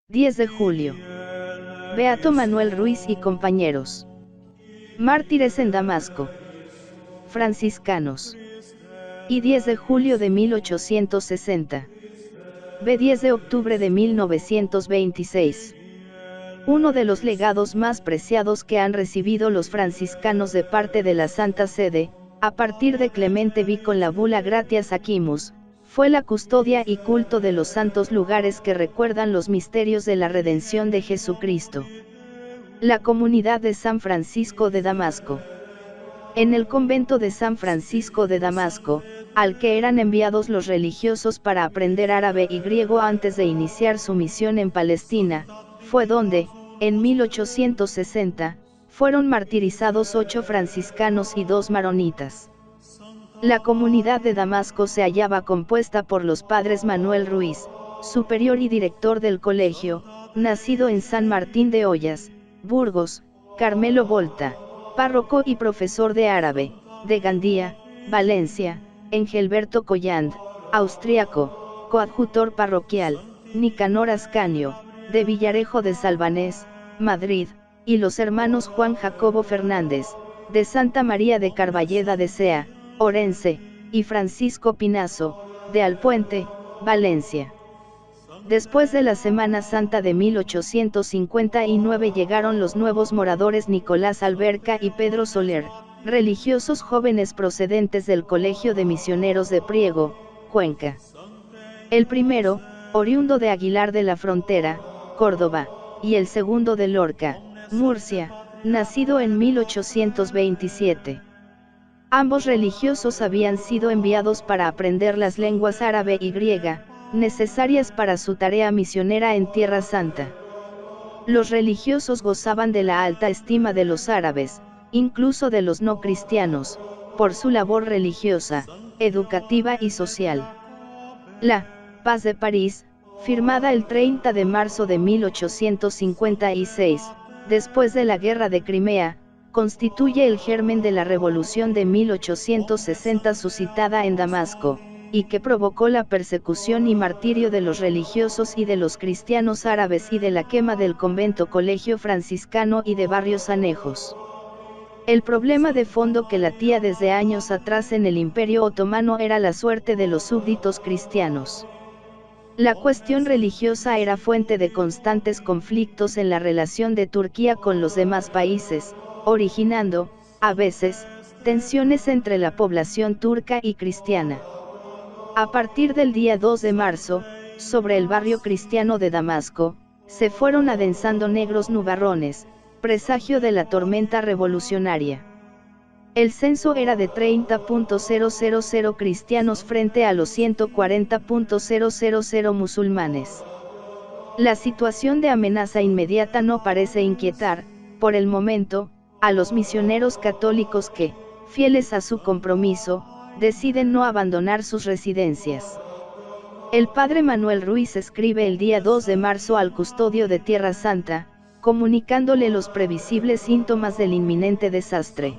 10 de julio. Beato Manuel Ruiz y compañeros. Mártires en Damasco. Franciscanos. Y 10 de julio de 1860. B 10 de octubre de 1926. Uno de los legados más preciados que han recibido los franciscanos de parte de la Santa Sede, a partir de Clemente V con la bula Gratias Aquimus, fue la custodia y culto de los santos lugares que recuerdan los misterios de la redención de Jesucristo. La comunidad de San Francisco de Damasco. En el convento de San Francisco de Damasco, al que eran enviados los religiosos para aprender árabe y griego antes de iniciar su misión en Palestina, fue donde, en 1860, fueron martirizados 8 franciscanos y 2 maronitas. La comunidad de Damasco se hallaba compuesta por los padres Manuel Ruiz, superior y director del colegio, nacido en San Martín de Ollas, Burgos, Carmelo Volta, párroco y profesor de árabe, de Gandía, Valencia, Engelberto Colland, austriaco, coadjutor parroquial, Nicanor Ascanio, de Villarejo de Salvanés, Madrid, y los hermanos Juan Jacobo Fernández, de Santa María de Carballeda de Sea, Orense, y Francisco Pinazo, de Alpuente, Valencia. Después de la Semana Santa de 1859 llegaron los nuevos moradores Nicolás Alberca y Pedro Soler, religiosos jóvenes procedentes del Colegio de Misioneros de Priego, Cuenca. El primero, oriundo de Aguilar de la Frontera, Córdoba, y el segundo de Lorca, Murcia, nacido en 1827. Ambos religiosos habían sido enviados para aprender las lenguas árabe y griega, necesarias para su tarea misionera en Tierra Santa. Los religiosos gozaban de la alta estima de los árabes, incluso de los no cristianos, por su labor religiosa, educativa y social. La Paz de París, firmada el 30 de marzo de 1856, después de la Guerra de Crimea, constituye el germen de la revolución de 1860 suscitada en Damasco, y que provocó la persecución y martirio de los religiosos y de los cristianos árabes y de la quema del convento colegio franciscano y de barrios anejos. El problema de fondo que latía desde años atrás en el Imperio Otomano era la suerte de los súbditos cristianos. La cuestión religiosa era fuente de constantes conflictos en la relación de Turquía con los demás países, originando, a veces, tensiones entre la población turca y cristiana. A partir del día 2 de marzo, sobre el barrio cristiano de Damasco, se fueron adensando negros nubarrones, presagio de la tormenta revolucionaria. El censo era de 30.000 cristianos frente a los 140.000 musulmanes. La situación de amenaza inmediata no parece inquietar, por el momento, a los misioneros católicos que, fieles a su compromiso, deciden no abandonar sus residencias. El padre Manuel Ruiz escribe el día 2 de marzo al custodio de Tierra Santa, comunicándole los previsibles síntomas del inminente desastre.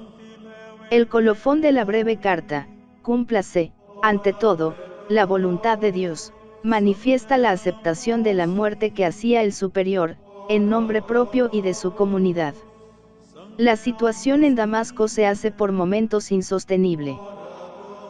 El colofón de la breve carta: cúmplase, ante todo, la voluntad de Dios, manifiesta la aceptación de la muerte que hacía el superior, en nombre propio y de su comunidad. La situación en Damasco se hace por momentos insostenible.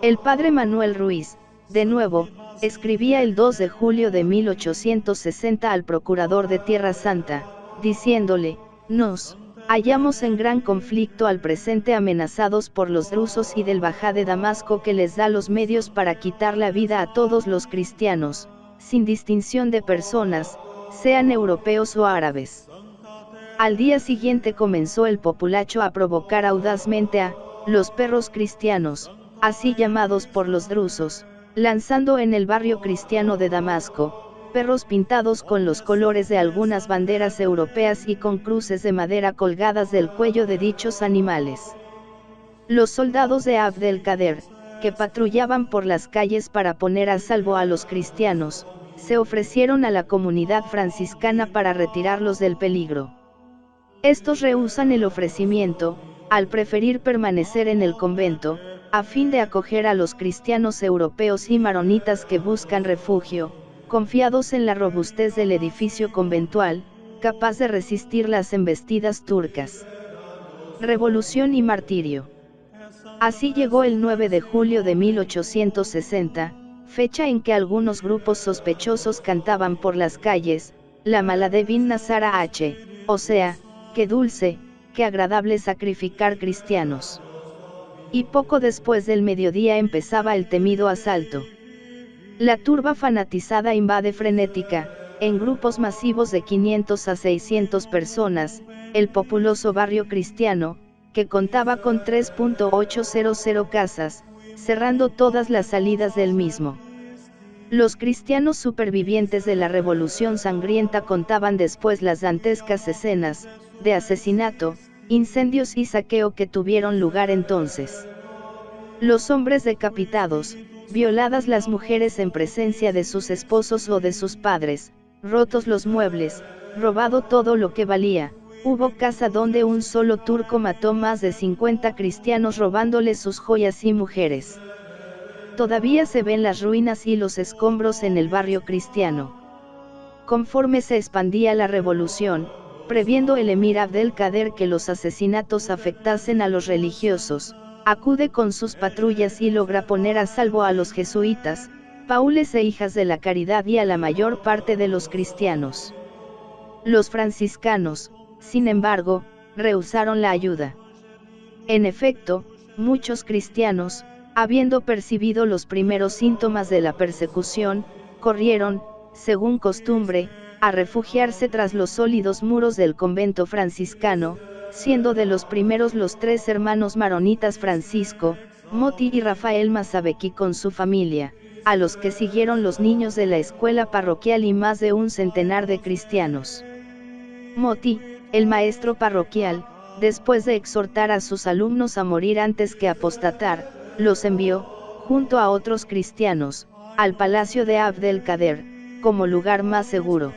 El padre Manuel Ruiz, de nuevo, escribía el 2 de julio de 1860 al procurador de Tierra Santa, diciéndole: nos hallamos en gran conflicto al presente, amenazados por los drusos y del Bajá de Damasco, que les da los medios para quitar la vida a todos los cristianos, sin distinción de personas, sean europeos o árabes. Al día siguiente comenzó el populacho a provocar audazmente a los perros cristianos, así llamados por los drusos, lanzando en el barrio cristiano de Damasco perros pintados con los colores de algunas banderas europeas y con cruces de madera colgadas del cuello de dichos animales. Los soldados de Abd-el-Kader, que patrullaban por las calles para poner a salvo a los cristianos, se ofrecieron a la comunidad franciscana para retirarlos del peligro. Estos rehúsan el ofrecimiento, al preferir permanecer en el convento, a fin de acoger a los cristianos europeos y maronitas que buscan refugio, confiados en la robustez del edificio conventual, capaz de resistir las embestidas turcas. Revolución y martirio. Así llegó el 9 de julio de 1860, fecha en que algunos grupos sospechosos cantaban por las calles, la mala de Bin Nazara H, o sea, qué dulce, qué agradable sacrificar cristianos. Y poco después del mediodía empezaba el temido asalto. La turba fanatizada invade frenética, en grupos masivos de 500 a 600 personas, el populoso barrio cristiano, que contaba con 3.800 casas, cerrando todas las salidas del mismo. Los cristianos supervivientes de la Revolución Sangrienta contaban después las dantescas escenas, de asesinato, incendios y saqueo que tuvieron lugar entonces. Los hombres decapitados, violadas las mujeres en presencia de sus esposos o de sus padres, rotos los muebles, robado todo lo que valía. Hubo casa donde un solo turco mató más de 50 cristianos robándoles sus joyas y mujeres. Todavía se ven las ruinas y los escombros en el barrio cristiano. Conforme se expandía la revolución, previendo el emir Abdelkader que los asesinatos afectasen a los religiosos, acude con sus patrullas y logra poner a salvo a los jesuitas, paules e hijas de la caridad y a la mayor parte de los cristianos. Los franciscanos, sin embargo, rehusaron la ayuda. En efecto, muchos cristianos, habiendo percibido los primeros síntomas de la persecución, corrieron, según costumbre, a refugiarse tras los sólidos muros del convento franciscano, siendo de los primeros los 3 hermanos maronitas Francisco, Moti y Rafael Mazabeki con su familia, a los que siguieron los niños de la escuela parroquial y más de un centenar de cristianos. Moti, el maestro parroquial, después de exhortar a sus alumnos a morir antes que apostatar, los envió, junto a otros cristianos, al palacio de Abdelkader, como lugar más seguro.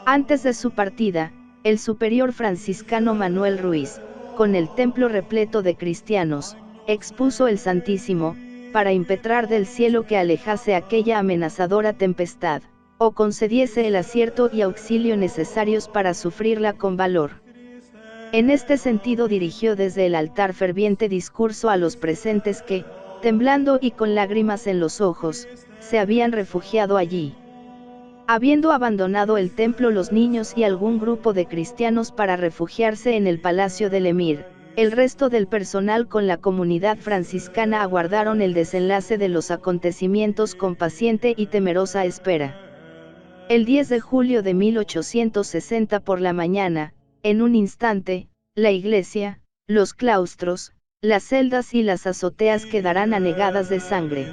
Antes de su partida, el superior franciscano Manuel Ruiz, con el templo repleto de cristianos, expuso el Santísimo, para impetrar del cielo que alejase aquella amenazadora tempestad, o concediese el acierto y auxilio necesarios para sufrirla con valor. En este sentido dirigió desde el altar ferviente discurso a los presentes que, temblando y con lágrimas en los ojos, se habían refugiado allí. Habiendo abandonado el templo los niños y algún grupo de cristianos para refugiarse en el palacio del emir, el resto del personal con la comunidad franciscana aguardaron el desenlace de los acontecimientos con paciente y temerosa espera. El 10 de julio de 1860 por la mañana, en un instante, la iglesia, los claustros, las celdas y las azoteas quedarán anegadas de sangre.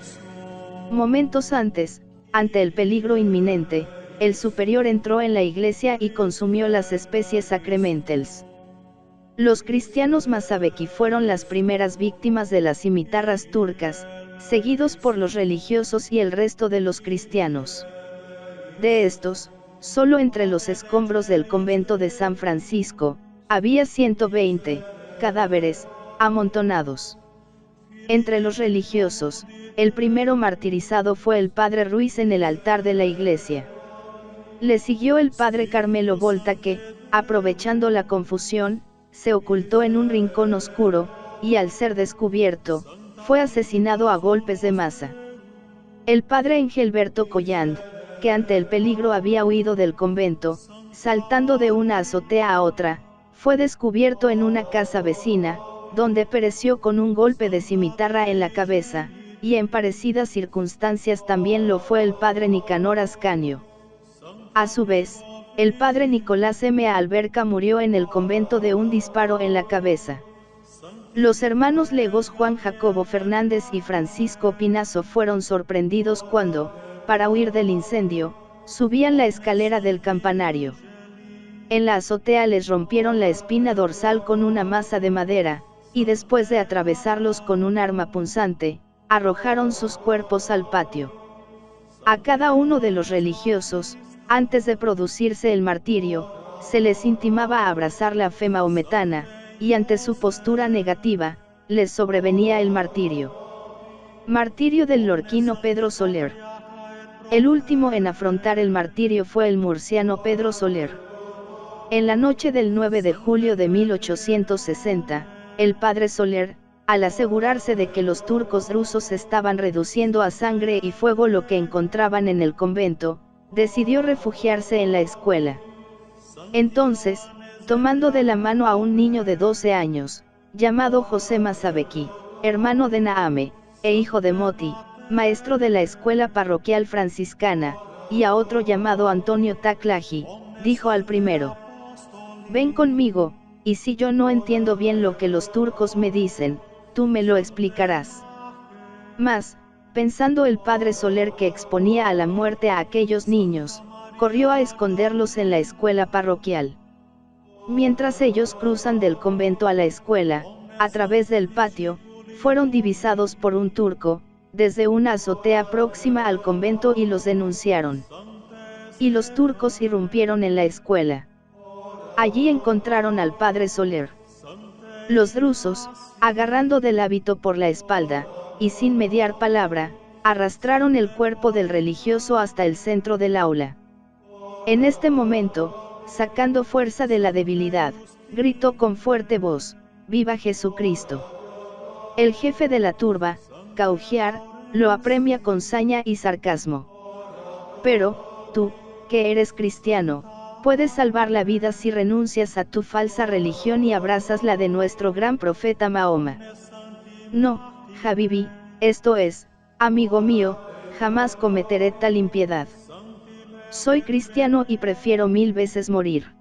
Momentos antes, ante el peligro inminente, el superior entró en la iglesia y consumió las especies sacramentales. Los cristianos Mazabeki fueron las primeras víctimas de las cimitarras turcas, seguidos por los religiosos y el resto de los cristianos. De estos, solo entre los escombros del convento de San Francisco, había 120 cadáveres, amontonados. Entre los religiosos, el primero martirizado fue el padre Ruiz en el altar de la iglesia. Le siguió el padre Carmelo Volta que, aprovechando la confusión, se ocultó en un rincón oscuro, y al ser descubierto, fue asesinado a golpes de maza. El padre Engelberto Colland, que ante el peligro había huido del convento, saltando de una azotea a otra, fue descubierto en una casa vecina, donde pereció con un golpe de cimitarra en la cabeza, y en parecidas circunstancias también lo fue el padre Nicanor Ascanio. A su vez, el padre Nicolás M. Alberca murió en el convento de un disparo en la cabeza. Los hermanos legos Juan Jacobo Fernández y Francisco Pinazo fueron sorprendidos cuando, para huir del incendio, subían la escalera del campanario. En la azotea les rompieron la espina dorsal con una maza de madera, y después de atravesarlos con un arma punzante, arrojaron sus cuerpos al patio. A cada uno de los religiosos, antes de producirse el martirio, se les intimaba a abrazar la fe maometana, y ante su postura negativa, les sobrevenía el martirio. Martirio del lorquino Pedro Soler. El último en afrontar el martirio fue el murciano Pedro Soler. En la noche del 9 de julio de 1860, el padre Soler, al asegurarse de que los turcos drusos estaban reduciendo a sangre y fuego lo que encontraban en el convento, decidió refugiarse en la escuela. Entonces, tomando de la mano a un niño de 12 años, llamado José Mazabeki, hermano de Naame, e hijo de Moti, maestro de la escuela parroquial franciscana, y a otro llamado Antonio Taklaji, dijo al primero: ven conmigo, y si yo no entiendo bien lo que los turcos me dicen, tú me lo explicarás. Mas, pensando el padre Soler que exponía a la muerte a aquellos niños, corrió a esconderlos en la escuela parroquial. Mientras ellos cruzan del convento a la escuela, a través del patio, fueron divisados por un turco, desde una azotea próxima al convento y los denunciaron. Y los turcos irrumpieron en la escuela. Allí encontraron al padre Soler. Los drusos, agarrando del hábito por la espalda, y sin mediar palabra, arrastraron el cuerpo del religioso hasta el centro del aula. En este momento, sacando fuerza de la debilidad, gritó con fuerte voz: ¡Viva Jesucristo! El jefe de la turba, Caugiar, lo apremia con saña y sarcasmo. Pero, tú, que eres cristiano, puedes salvar la vida si renuncias a tu falsa religión y abrazas la de nuestro gran profeta Mahoma. No, Habibi, esto es, amigo mío, jamás cometeré tal impiedad. Soy cristiano y prefiero 1000 veces morir.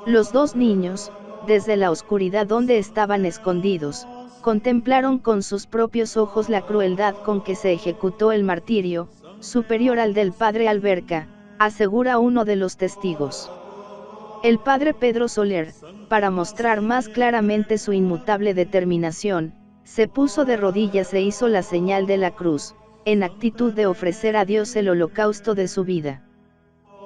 Los dos niños, desde la oscuridad donde estaban escondidos, contemplaron con sus propios ojos la crueldad con que se ejecutó el martirio, superior al del padre Alberca, asegura uno de los testigos. El padre Pedro Soler, para mostrar más claramente su inmutable determinación, se puso de rodillas e hizo la señal de la cruz, en actitud de ofrecer a Dios el holocausto de su vida.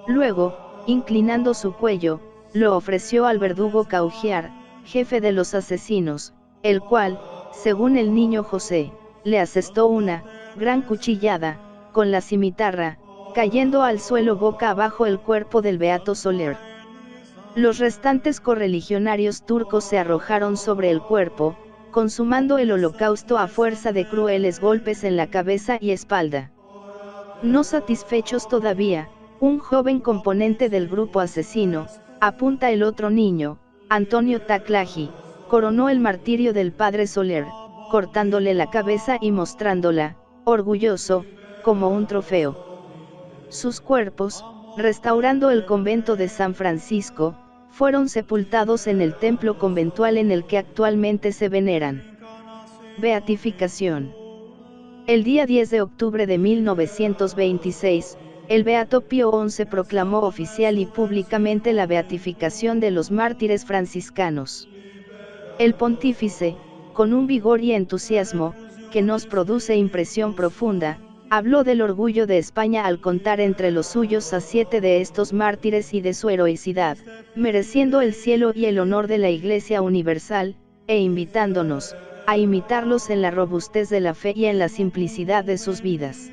Luego, inclinando su cuello, lo ofreció al verdugo Caugiar, jefe de los asesinos, el cual, según el niño José, le asestó una gran cuchillada con la cimitarra, cayendo al suelo boca abajo el cuerpo del beato Soler. Los restantes correligionarios turcos se arrojaron sobre el cuerpo, consumando el holocausto a fuerza de crueles golpes en la cabeza y espalda. No satisfechos todavía, un joven componente del grupo asesino, apunta el otro niño, Antonio Taklaji, coronó el martirio del padre Soler, cortándole la cabeza y mostrándola, orgulloso, como un trofeo. Sus cuerpos, restaurando el convento de San Francisco, fueron sepultados en el templo conventual en el que actualmente se veneran. Beatificación. El día 10 de octubre de 1926, el Beato Pío XI proclamó oficial y públicamente la beatificación de los mártires franciscanos. El pontífice, con un vigor y entusiasmo, que nos produce impresión profunda, habló del orgullo de España al contar entre los suyos a 7 de estos mártires y de su heroicidad, mereciendo el cielo y el honor de la Iglesia universal, e invitándonos a imitarlos en la robustez de la fe y en la simplicidad de sus vidas.